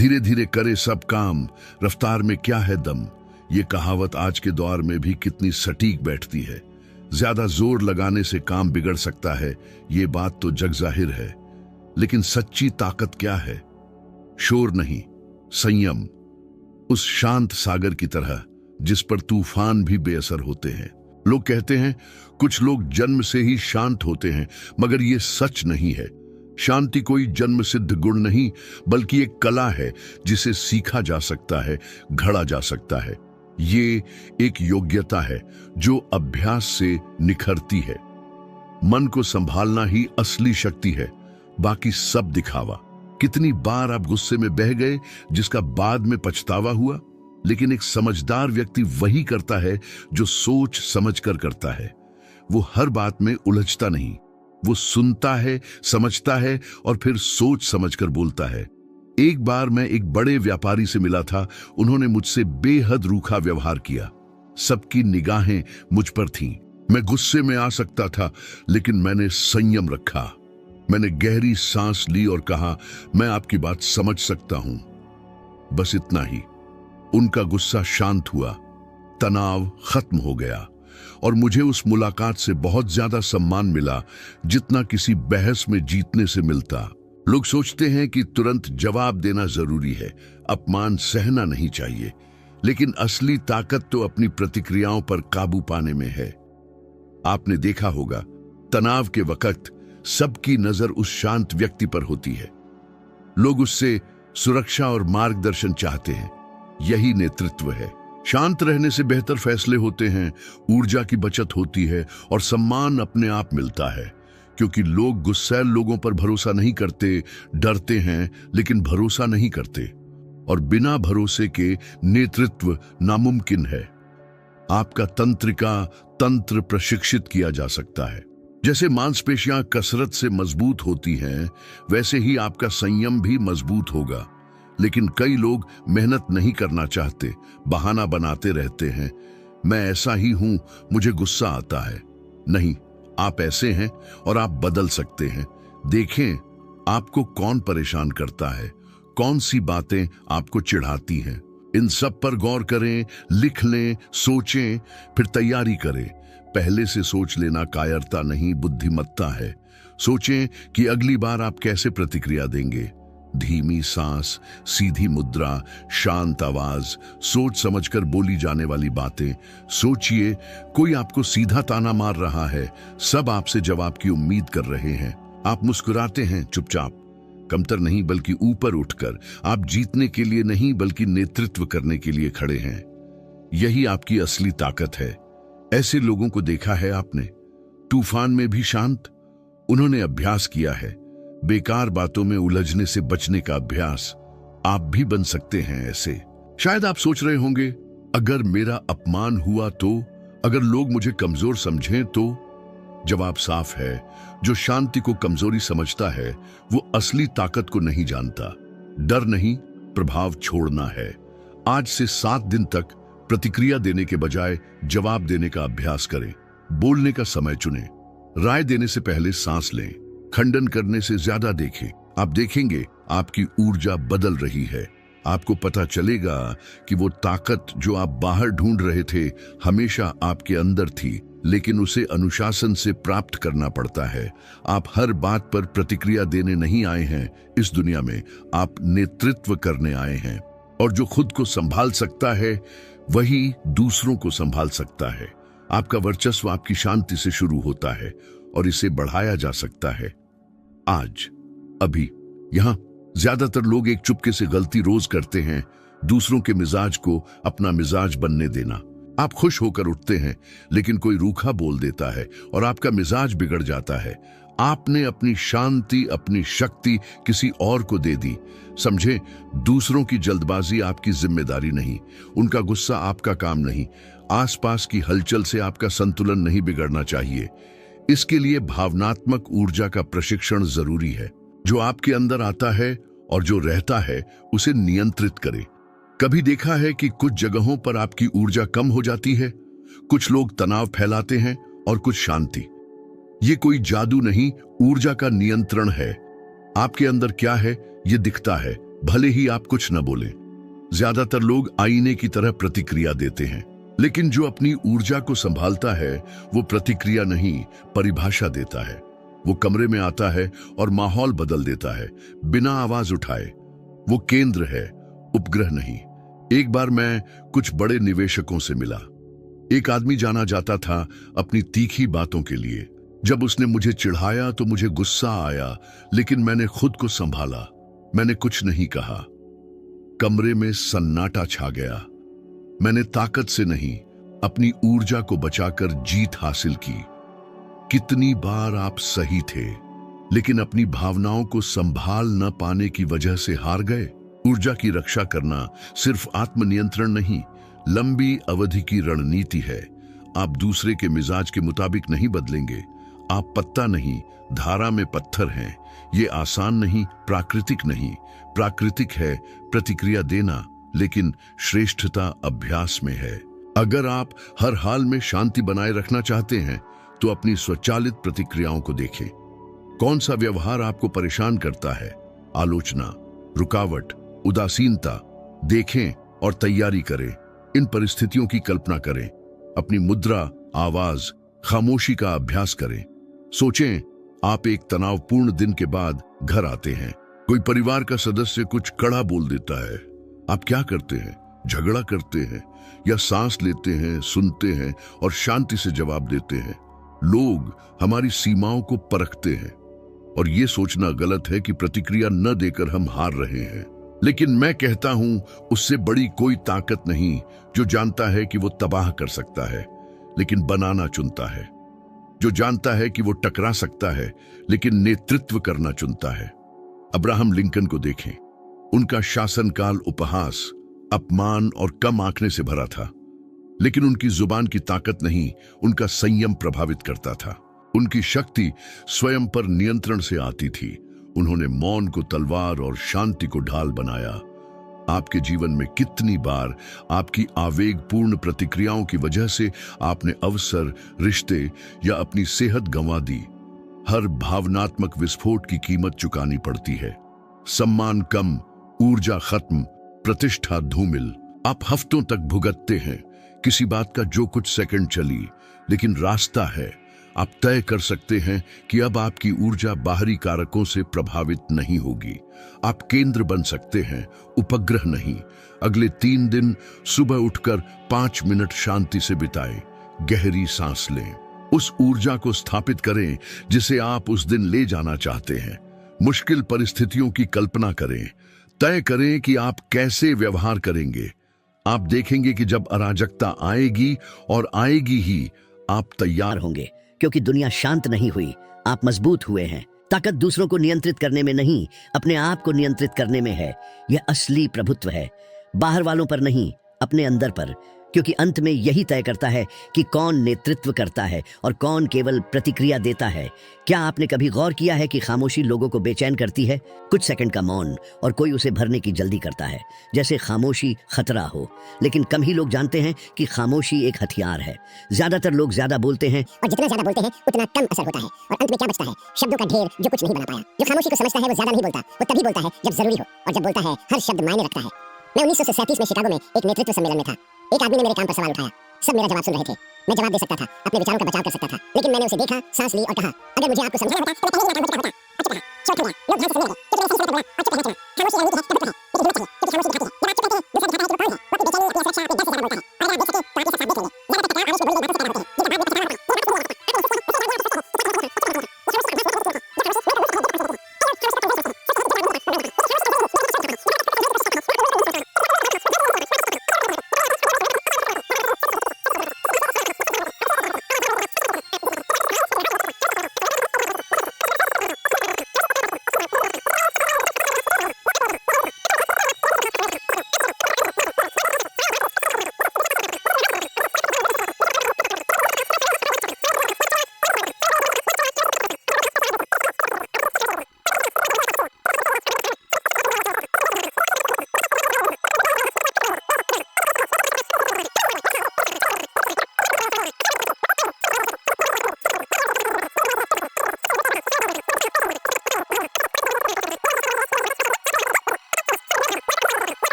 धीरे धीरे करे सब काम, रफ्तार में क्या है दम। ये कहावत आज के दौर में भी कितनी सटीक बैठती है। ज्यादा जोर लगाने से काम बिगड़ सकता है, ये बात तो जग जाहिर है। लेकिन सच्ची ताकत क्या है? शोर नहीं, संयम। उस शांत सागर की तरह जिस पर तूफान भी बेअसर होते हैं। लोग कहते हैं कुछ लोग जन्म से ही शांत होते हैं, मगर ये सच नहीं है। शांति कोई जन्म सिद्ध गुण नहीं, बल्कि एक कला है जिसे सीखा जा सकता है, घड़ा जा सकता है। ये एक योग्यता है जो अभ्यास से निखरती है। मन को संभालना ही असली शक्ति है, बाकी सब दिखावा। कितनी बार आप गुस्से में बह गए जिसका बाद में पछतावा हुआ? लेकिन एक समझदार व्यक्ति वही करता है जो सोच समझकर करता है। वो हर बात में उलझता नहीं, वो सुनता है, समझता है और फिर सोच समझकर बोलता है। एक बार मैं एक बड़े व्यापारी से मिला था। उन्होंने मुझसे बेहद रूखा व्यवहार किया। सबकी निगाहें मुझ पर थीं। मैं गुस्से में आ सकता था, लेकिन मैंने संयम रखा। मैंने गहरी सांस ली और कहा, मैं आपकी बात समझ सकता हूं। बस इतना ही। उनका गुस्सा शांत हुआ, तनाव खत्म हो गया और मुझे उस मुलाकात से बहुत ज्यादा सम्मान मिला जितना किसी बहस में जीतने से मिलता। लोग सोचते हैं कि तुरंत जवाब देना जरूरी है, अपमान सहना नहीं चाहिए, लेकिन असली ताकत तो अपनी प्रतिक्रियाओं पर काबू पाने में है। आपने देखा होगा, तनाव के वक्त सबकी नजर उस शांत व्यक्ति पर होती है। लोग उससे सुरक्षा और मार्गदर्शन चाहते हैं। यही नेतृत्व है। शांत रहने से बेहतर फैसले होते हैं, ऊर्जा की बचत होती है और सम्मान अपने आप मिलता है। क्योंकि लोग गुस्सैल लोगों पर भरोसा नहीं करते, डरते हैं, लेकिन भरोसा नहीं करते। और बिना भरोसे के नेतृत्व नामुमकिन है। आपका तंत्र प्रशिक्षित किया जा सकता है। जैसे मांसपेशियां कसरत से मजबूत होती हैं, वैसे ही आपका संयम भी मजबूत होगा। लेकिन कई लोग मेहनत नहीं करना चाहते, बहाना बनाते रहते हैं। मैं ऐसा ही हूं, मुझे गुस्सा आता है। नहीं, आप ऐसे हैं और आप बदल सकते हैं। देखें आपको कौन परेशान करता है, कौन सी बातें आपको चिढ़ाती हैं। इन सब पर गौर करें, लिख लें, सोचें, फिर तैयारी करें। पहले से सोच लेना कायरता नहीं, बुद्धिमत्ता है। सोचें कि अगली बार आप कैसे प्रतिक्रिया देंगे। धीमी सांस, सीधी मुद्रा, शांत आवाज, सोच समझकर बोली जाने वाली बातें। सोचिए, कोई आपको सीधा ताना मार रहा है, सब आपसे जवाब की उम्मीद कर रहे हैं। आप मुस्कुराते हैं चुपचाप, कमतर नहीं बल्कि ऊपर उठकर। आप जीतने के लिए नहीं बल्कि नेतृत्व करने के लिए खड़े हैं। यही आपकी असली ताकत है। ऐसे लोगों को देखा है आपने, तूफान में भी शांत। उन्होंने अभ्यास किया है, बेकार बातों में उलझने से बचने का अभ्यास। आप भी बन सकते हैं ऐसे। शायद आप सोच रहे होंगे, अगर मेरा अपमान हुआ तो, अगर लोग मुझे कमजोर समझें तो? जवाब साफ है, जो शांति को कमजोरी समझता है वो असली ताकत को नहीं जानता। डर नहीं, प्रभाव छोड़ना है। आज से 7 दिन तक प्रतिक्रिया देने के बजाय जवाब देने का अभ्यास करें। बोलने का समय चुनें। राय देने से पहले सांस लें। खंडन करने से ज्यादा देखें। आप देखेंगे आपकी ऊर्जा बदल रही है। आपको पता चलेगा कि वो ताकत जो आप बाहर ढूंढ रहे थे हमेशा आपके अंदर थी, लेकिन उसे अनुशासन से प्राप्त करना पड़ता है। आप हर बात पर प्रतिक्रिया देने नहीं आए हैं इस दुनिया में, आप नेतृत्व करने आए हैं। और जो खुद को संभाल सकता है वही दूसरों को संभाल सकता है। आपका वर्चस्व आपकी शांति से शुरू होता है और इसे बढ़ाया जा सकता है। आज, अभी, यहां ज्यादातर लोग एक चुपके से गलती रोज करते हैं, दूसरों के मिजाज को अपना मिजाज बनने देना। आप खुश होकर उठते हैं, लेकिन कोई रूखा बोल देता है और आपका मिजाज बिगड़ जाता है। आपने अपनी शांति, अपनी शक्ति किसी और को दे दी। समझे, दूसरों की जल्दबाजी आपकी जिम्मेदारी नहीं, उनका गुस्सा आपका काम नहीं, आसपास की हलचल से आपका संतुलन नहीं बिगड़ना चाहिए। इसके लिए भावनात्मक ऊर्जा का प्रशिक्षण जरूरी है। जो आपके अंदर आता है और जो रहता है उसे नियंत्रित करें। कभी देखा है कि कुछ जगहों पर आपकी ऊर्जा कम हो जाती है? कुछ लोग तनाव फैलाते हैं और कुछ शांति। ये कोई जादू नहीं, ऊर्जा का नियंत्रण है। आपके अंदर क्या है ये दिखता है, भले ही आप कुछ न बोलें। ज्यादातर लोग आईने की तरह प्रतिक्रिया देते हैं, लेकिन जो अपनी ऊर्जा को संभालता है वो प्रतिक्रिया नहीं, परिभाषा देता है। वो कमरे में आता है और माहौल बदल देता है बिना आवाज उठाए। वो केंद्र है, उपग्रह नहीं। एक बार मैं कुछ बड़े निवेशकों से मिला। एक आदमी जाना जाता था अपनी तीखी बातों के लिए। जब उसने मुझे चिढ़ाया तो मुझे गुस्सा आया, लेकिन मैंने खुद को संभाला। मैंने कुछ नहीं कहा। कमरे में सन्नाटा छा गया। मैंने ताकत से नहीं, अपनी ऊर्जा को बचाकर जीत हासिल की। कितनी बार आप सही थे, लेकिन अपनी भावनाओं को संभाल न पाने की वजह से हार गए। ऊर्जा की रक्षा करना सिर्फ आत्मनियंत्रण नहीं, लंबी अवधि की रणनीति है। आप दूसरे के मिजाज के मुताबिक नहीं बदलेंगे। आप पत्ता नहीं, धारा में पत्थर हैं। ये आसान नहीं, प्राकृतिक नहीं। प्राकृतिक है प्रतिक्रिया देना, लेकिन श्रेष्ठता अभ्यास में है। अगर आप हर हाल में शांति बनाए रखना चाहते हैं तो अपनी स्वचालित प्रतिक्रियाओं को देखें। कौन सा व्यवहार आपको परेशान करता है? आलोचना, रुकावट, उदासीनता। देखें और तैयारी करें। इन परिस्थितियों की कल्पना करें। अपनी मुद्रा, आवाज, खामोशी का अभ्यास करें। सोचें, आप एक तनावपूर्ण दिन के बाद घर आते हैं। कोई परिवार का सदस्य कुछ कड़ा बोल देता है। आप क्या करते हैं? झगड़ा करते हैं या सांस लेते हैं, सुनते हैं और शांति से जवाब देते हैं? लोग हमारी सीमाओं को परखते हैं और यह सोचना गलत है कि प्रतिक्रिया न देकर हम हार रहे हैं। लेकिन मैं कहता हूं, उससे बड़ी कोई ताकत नहीं जो जानता है कि वो तबाह कर सकता है लेकिन बनाना चुनता है। जो जानता है कि वो टकरा सकता है लेकिन नेतृत्व करना चुनता है। अब्राहम लिंकन को देखें। उनका शासनकाल उपहास, अपमान और कम आंकने से भरा था, लेकिन उनकी जुबान की ताकत नहीं, उनका संयम प्रभावित करता था। उनकी शक्ति स्वयं पर नियंत्रण से आती थी। उन्होंने मौन को तलवार और शांति को ढाल बनाया। आपके जीवन में कितनी बार आपकी आवेगपूर्ण प्रतिक्रियाओं की वजह से आपने अवसर, रिश्ते या अपनी सेहत गंवा दी? हर भावनात्मक विस्फोट की कीमत चुकानी पड़ती है। सम्मान कम, ऊर्जा खत्म, प्रतिष्ठा धूमिल। आप हफ्तों तक भुगतते हैं किसी बात का जो कुछ सेकंड चली, लेकिन रास्ता है। आप तय कर सकते हैं कि अब आपकी ऊर्जा बाहरी कारकों से प्रभावित नहीं होगी। आप केंद्र बन सकते हैं, उपग्रह नहीं। अगले 3 दिन सुबह उठकर 5 मिनट शांति से बिताएं, गहरी सांस लें, उस ऊर्जा को स्थापित करें जिसे आप उस दिन ले जाना चाहते हैं। मुश्किल परिस्थितियों की कल्पना करें, तय करें कि आप कैसे व्यवहार करेंगे। आप देखेंगे कि जब अराजकता आएगी, और आएगी ही, आप तैयार होंगे, क्योंकि दुनिया शांत नहीं हुई, आप मजबूत हुए हैं। ताकत दूसरों को नियंत्रित करने में नहीं, अपने आप को नियंत्रित करने में है। यह असली प्रभुत्व है, बाहर वालों पर नहीं, अपने अंदर पर। क्योंकि अंत में यही तय करता है कि कौन नेतृत्व करता है और कौन केवल प्रतिक्रिया देता है। क्या आपने कभी गौर किया है कि खामोशी लोगों को बेचैन करती है? कुछ सेकंड का मौन और कोई उसे भरने की जल्दी करता है, जैसे खामोशी खतरा हो। लेकिन कम ही लोग जानते हैं कि खामोशी एक हथियार है। ज्यादातर लोग ज्यादा बोलते हैं, और जितना ज्यादा बोलते हैं उतना कम असर होता है, और अंत में क्या बचता है? शब्दों का ढेर जो कुछ नहीं बना पाया। जो खामोशी को समझता है वो ज्यादा नहीं बोलता, वो तभी बोलता है जब जरूरी हो, और जब बोलता है हर शब्द मायने रखता है। मैं 1937 में शिकागो में एक नेतृत्व सम्मेलन में था। एक आदमी ने मेरे काम पर सवाल उठाया। सब मेरा जवाब सुन रहे थे। मैं जवाब दे सकता था, अपने विचारों का बचाव कर सकता था, लेकिन मैंने उसे देखा, सांस ली और कहा, अगर मुझे आपको समझाना होता तो मैं पहले ही मेरा काम बचा होता। अच्छा कहा, लोग ध्यान से सुन रहे थे, क्योंकि मैं सही से बोल रहा हूं और चुप रहना चाहिए। खामोशी रणनीति है, प्रभुत्व है, लेकिन जरूरत चाहिए, क्योंकि खामोशी दिखाती है